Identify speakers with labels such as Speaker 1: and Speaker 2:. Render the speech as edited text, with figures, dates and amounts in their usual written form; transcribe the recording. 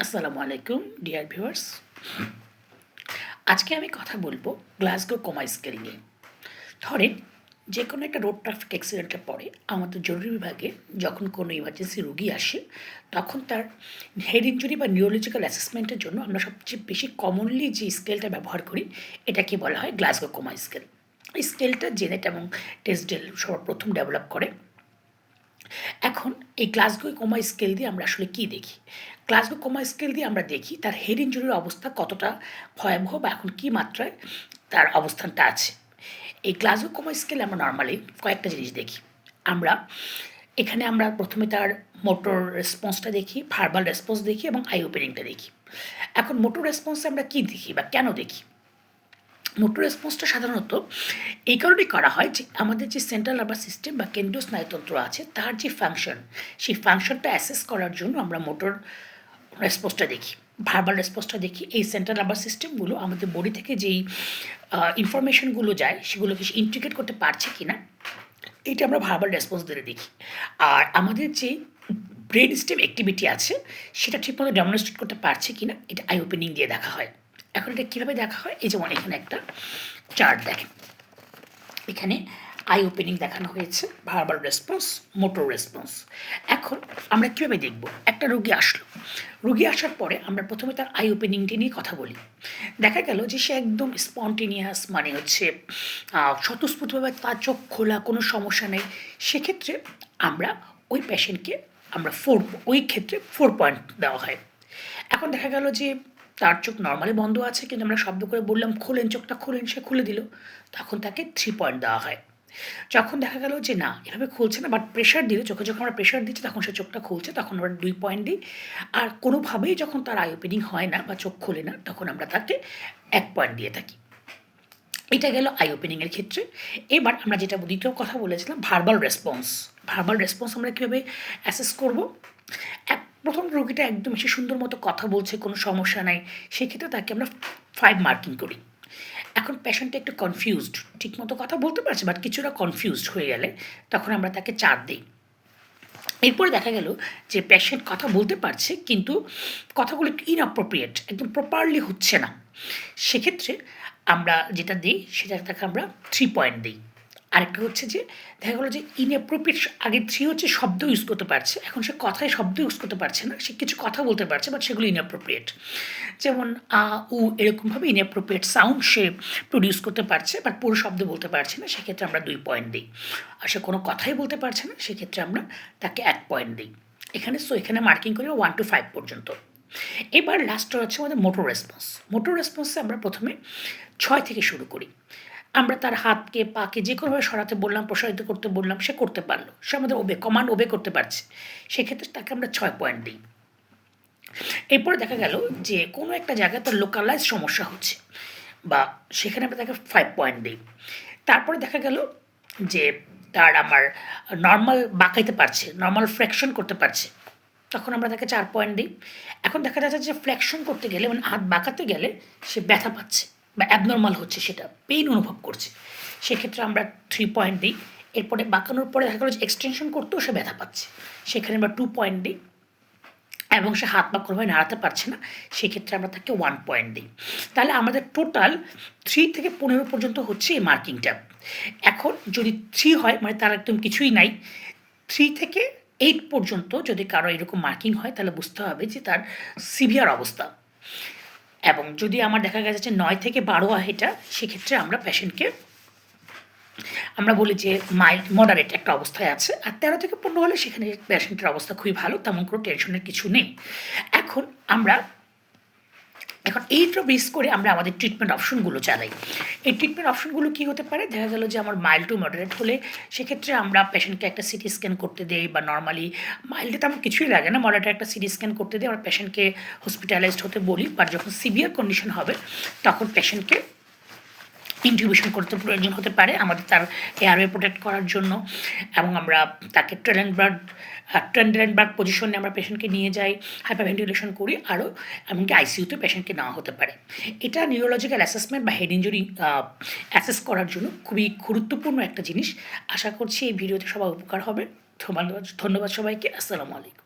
Speaker 1: আসসালামু আলাইকুম dear viewers. আজকে আমি কথা বলবো গ্লাসগো কোমা স্কেল নিয়ে। ধরেন যে কোনো একটা রোড ট্রাফিক অ্যাক্সিডেন্টে পড়ে আমাদের জরুরি বিভাগে যখন কোনো ইমার্জেন্সি রুগী আসে, তখন তার হেড ইনজুরি বা নিউরোলজিক্যাল অ্যাসেসমেন্টের জন্য আমরা সবচেয়ে বেশি কমনলি যে স্কেলটা ব্যবহার করি এটাকে বলা হয় গ্লাসগো কোমা স্কেল। এই স্কেলটা জেনেট এবং টেসডেল সর্বপ্রথম ডেভেলপ করে। এখন এই গ্লাসগো কোমা স্কেল দিয়ে আমরা আসলে কী দেখি? গ্লাসগো কোমা স্কেল দিয়ে আমরা দেখি তার হেড ইনজুরির অবস্থা কতটা ভয়াবহ বা এখন কী মাত্রায় তার অবস্থানটা আছে। এই গ্লাসগো কোমা স্কেলে আমরা নর্মালি কয়েকটা জিনিস দেখি। আমরা প্রথমে তার মোটর রেসপন্সটা দেখি, ভার্বাল রেসপন্স দেখি এবং আই ওপেনিংটা দেখি। এখন মোটর রেসপন্সে আমরা কী দেখি বা কেন দেখি? মোটর রেসপন্সটা সাধারণত এই কারণেই করা হয় যে আমাদের যে সেন্ট্রাল নার্ভাস সিস্টেম বা কেন্দ্রীয় স্নায়ুতন্ত্র আছে তার যে ফাংশন, সেই ফাংশনটা অ্যাসেস করার জন্য আমরা মোটর রেসপন্সটা দেখি, ভার্বাল রেসপন্সটা দেখি। এই সেন্ট্রাল নার্ভাস সিস্টেমগুলো আমাদের বডি থেকে যেই ইনফরমেশনগুলো যায় সেগুলোকে ইন্টিগ্রেট করতে পারছে কি না, এটা আমরা ভার্বাল রেসপন্স দিয়ে দেখি। আর আমাদের যে ব্রেন স্টেম অ্যাক্টিভিটি আছে সেটা ঠিকমতো ডেমনস্ট্রেট করতে পারছে কি না, এটা আই ওপেনিং দিয়ে দেখা হয়। এখন এটা কীভাবে দেখা হয়? এই যেমন এখানে একটা চার্ট দেখেন, এখানে আই ওপেনিং দেখানো হয়েছে, ভার্বাল রেসপন্স, মোটর রেসপন্স। এখন আমরা কীভাবে দেখব? একটা রুগী আসলো, রুগী আসার পরে আমরা প্রথমে তার আই ওপেনিংটি নিয়ে কথা বলি। দেখা গেল যে সে একদম স্পন্টেনিয়াস, মানে হচ্ছে স্বতঃস্ফূর্তভাবে তার চোখ খোলা, কোনো সমস্যা নেই। সেক্ষেত্রে আমরা ওই পেশেন্টকে ওই ক্ষেত্রে 4 পয়েন্ট দেওয়া হয়। এখন দেখা গেল যে তার চোখ নর্মালি বন্ধ আছে, কিন্তু আমরা শব্দ করে বললাম খোলেন, চোখটা খোলেন, সে খুলে দিল, তখন তাকে 3 পয়েন্ট দেওয়া হয়। যখন দেখা গেল যে না, এভাবে খুলছে না, বাট প্রেশার দিলে, চোখে যখন আমরা প্রেশার দিচ্ছি তখন সে চোখটা খুলছে, তখন আমরা 2 পয়েন্ট দিই। আর কোনোভাবেই যখন তার আই ওপেনিং হয় না বা চোখ খোলে না, তখন আমরা তাকে 1 পয়েন্ট দিয়ে থাকি। এটা গেল আই ওপেনিংয়ের ক্ষেত্রে। এবার আমরা যেটা দ্বিতীয় কথা বলেছিলাম, ভার্বাল রেসপন্স। ভার্বাল রেসপন্স আমরা কীভাবে অ্যাসেস করব? প্রথম রোগীটা একদম সে সুন্দর মতো কথা বলছে, কোনো সমস্যা নাই, সেক্ষেত্রে তাকে আমরা 5 মার্কিং করি। এখন পেশেন্টটা একটু কনফিউজড, ঠিকমতো কথা বলতে পারছে বাট কিছুটা কনফিউজড হয়ে গেলে তখন আমরা তাকে 4 দিই। এরপরে দেখা গেল যে পেশেন্ট কথা বলতে পারছে কিন্তু কথাগুলো একটু ইনঅ্যাপ্রোপ্রিয়েট, একদম প্রপারলি হচ্ছে না, সেক্ষেত্রে আমরা যেটা দিই সেটা তাকে আমরা 3 পয়েন্ট দিই। আরেকটা হচ্ছে যে দেখা গেলো যে ইনঅ্যাপ্রোপ্রিয়েট, আগে 3 হচ্ছে শব্দ ইউজ করতে পারছে, এখন সে কথায় শব্দ ইউজ করতে পারছে না, সে কিছু কথা বলতে পারছে বাট সেগুলো ইনঅ্যাপ্রোপ্রিয়েট, যেমন আ উ এরকমভাবে ইনঅ্যাপ্রোপ্রিয়েট সাউন্ড সে প্রডিউস করতে পারছে বাট পুরো শব্দ বলতে পারছে না, সেক্ষেত্রে আমরা 2 পয়েন্ট দিই। আর সে কোনো কথাই বলতে পারছে না, সেক্ষেত্রে আমরা তাকে 1 পয়েন্ট দিই। এখানে মার্কিং করি 1 to 5 পর্যন্ত। এবার লাস্টটা হচ্ছে আমাদের মোটর রেসপন্স। মোটর রেসপন্সে আমরা প্রথমে 6 থেকে শুরু করি। আমরা তার হাতকে, পাকে যে কোনোভাবে সরাতে বললাম, প্রসারিত করতে বললাম, সে করতে পারলো, সে আমাদের কমান্ড ওবে করতে পারছে, সেক্ষেত্রে তাকে আমরা 6 পয়েন্ট দিই। এরপরে দেখা গেল যে কোনো একটা জায়গায় তার লোকালাইজ সমস্যা হচ্ছে বা সেখানে আমরা তাকে 5 পয়েন্ট দিই। তারপরে দেখা গেল যে তার আমার নর্মাল বাঁকাইতে পারছে, নর্মাল ফ্লেকশন করতে পারছে, তখন আমরা তাকে 4 পয়েন্ট দিই। এখন দেখা যাচ্ছে যে ফ্লেকশন করতে গেলে, মানে হাত বাঁকাতে গেলে সে ব্যথা পাচ্ছে বা অ্যাবনর্মাল হচ্ছে, সেটা পেইন অনুভব করছে, সেক্ষেত্রে আমরা 3 পয়েন্ট দিই। এরপরে বাঁকানোর পরে দেখা গেলো যে এক্সটেনশন করতেও সে ব্যথা পাচ্ছে, সেখানে আমরা 2 পয়েন্ট দিই। এবং সে হাত পা কোনোভাবে নাড়াতে পারছে না, সেক্ষেত্রে আমরা তাকে 1 পয়েন্ট দিই। তাহলে আমাদের টোটাল 3 থেকে 15 পর্যন্ত হচ্ছে এই মার্কিংটা। এখন যদি 3 হয় মানে তার একদম কিছুই নাই, 3 থেকে 8 পর্যন্ত যদি কারো এরকম মার্কিং হয় তাহলে বুঝতে হবে যে তার সিভিয়ার অবস্থা। এবং যদি আমার দেখা গেছে যে 9 থেকে 12 হয় এটা, সেক্ষেত্রে আমরা পেশেন্টকে আমরা বলি যে মাইল্ড মডারেট একটা অবস্থায় আছে। আর 13 থেকে 15 হলে সেখানে পেশেন্টের অবস্থা খুবই ভালো, তেমন কোনো টেনশনের কিছু নেই। এখন এইটা বেস করে আমরা আমাদের ট্রিটমেন্ট অপশনগুলো চালাই। এই ট্রিটমেন্ট অপশনগুলো কী হতে পারে? দেখা গেল যে আমার মাইল্ড টু মডারেট হলে সেক্ষেত্রে আমরা পেশেন্টকে একটা সিটি স্ক্যান করতে দেই, বা নর্মালি মাইল্ডে তেমন কিছুই লাগে না, মডারেটে একটা সিটি স্ক্যান করতে দিই, আমরা পেশেন্টকে হসপিটালাইজড হতে বলি। বাট যখন সিভিয়ার কন্ডিশন হবে তখন পেশেন্টকে ইনটিউবেশন করতে প্রয়োজন হতে পারে আমাদের তার এয়ারওয়ে প্রোটেক্ট করার জন্য, এবং আমরা তাকে ট্রেন্ডেনবার্গ পজিশনে আমরা পেশেন্টকে নিয়ে যাই, হাইপারভেন্টিলেশন করি, আরও এমনকি আইসিইউতে পেশেন্টকে নেওয়া হতে পারে। এটা নিউরোলজিক্যাল অ্যাসেসমেন্ট বা হেড ইনজুরি অ্যাসেস করার জন্য খুবই গুরুত্বপূর্ণ একটা জিনিস। আশা করছি এই ভিডিওতে সবার উপকার হবে। ধন্যবাদ সবাইকে। আসসালামু আলাইকুম।